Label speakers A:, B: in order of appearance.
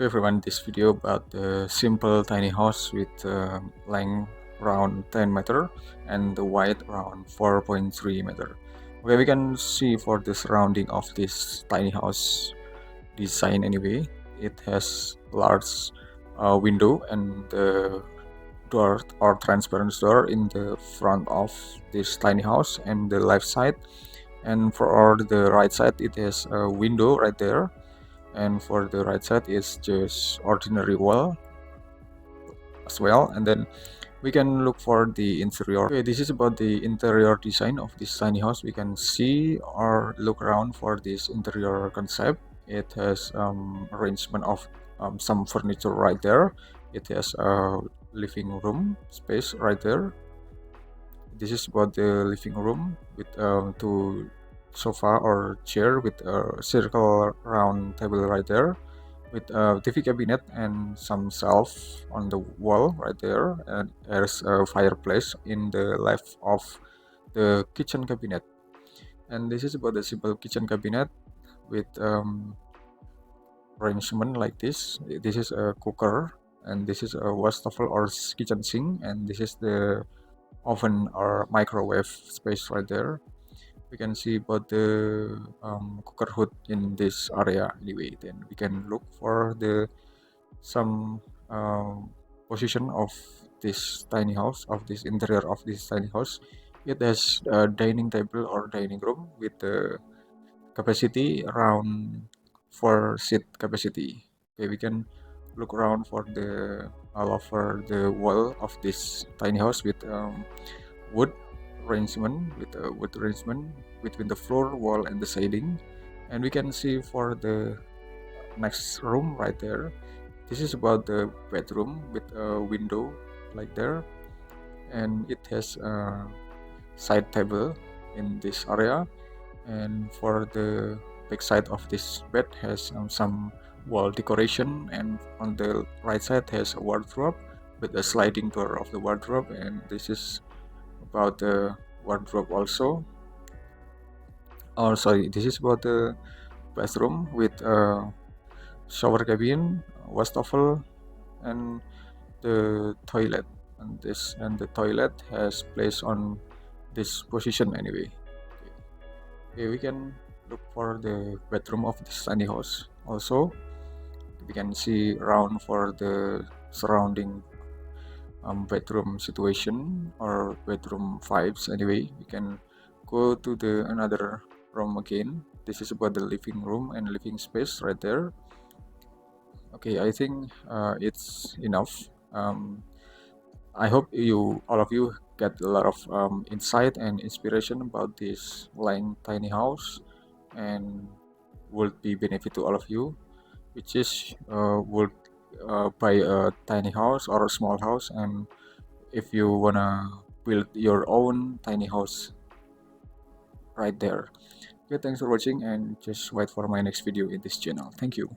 A: Okay everyone, this video about the simple tiny house with length around 10 meter and the width around 4.3 meter. Okay, we can see for the surrounding of this tiny house design anyway. It has large window and the door or transparent door in the front of this tiny house and the left side, and for the right side it has a window right there, and for the right side is just ordinary wall as well. And then we can look for the interior. Okay, this is about the interior design of this tiny house. We can see or look around for this interior concept. It has arrangement of some furniture right there. It has a living room space right there. This is about the living room with two sofa or chair with a circle round table right there, with a TV cabinet and some shelf on the wall right there, and there's a fireplace in the left of the kitchen cabinet. And this is about the simple kitchen cabinet with arrangement like this. This is a cooker, and this is a wastafel or kitchen sink, and this is the oven or microwave space right there. We can see about the cooker hood in this area anyway. Then we can look for the some position of this tiny house, of this interior of this tiny house. It has a dining table or dining room with the capacity around 4 seat capacity. Okay, we can look around for the all over the wall of this tiny house with wood arrangement, with a wood arrangement between the floor, wall, and the ceiling. And we can see for the next room right there. This is about the bedroom with a window like there, and it has a side table in this area. And for the back side of this bed has some wall decoration, and on the right side has a wardrobe with a sliding door of the wardrobe. And this is about the wardrobe also. Oh sorry, this is about the bathroom with a shower cabin, wastafel, and the toilet. And the toilet has place on this position anyway. Okay, we can look for the bedroom of this tiny house also. We can see around for the surrounding bedroom situation or bedroom vibes anyway. We can go to the another room again. This is about the living room and living space right there. Okay, I think it's enough. I hope all of you get a lot of insight and inspiration about this tiny house, and would be benefit to all of you, which is would buy a tiny house or a small house, and if you wanna build your own tiny house right there. Okay, thanks for watching, and just wait for my next video in this channel. Thank you.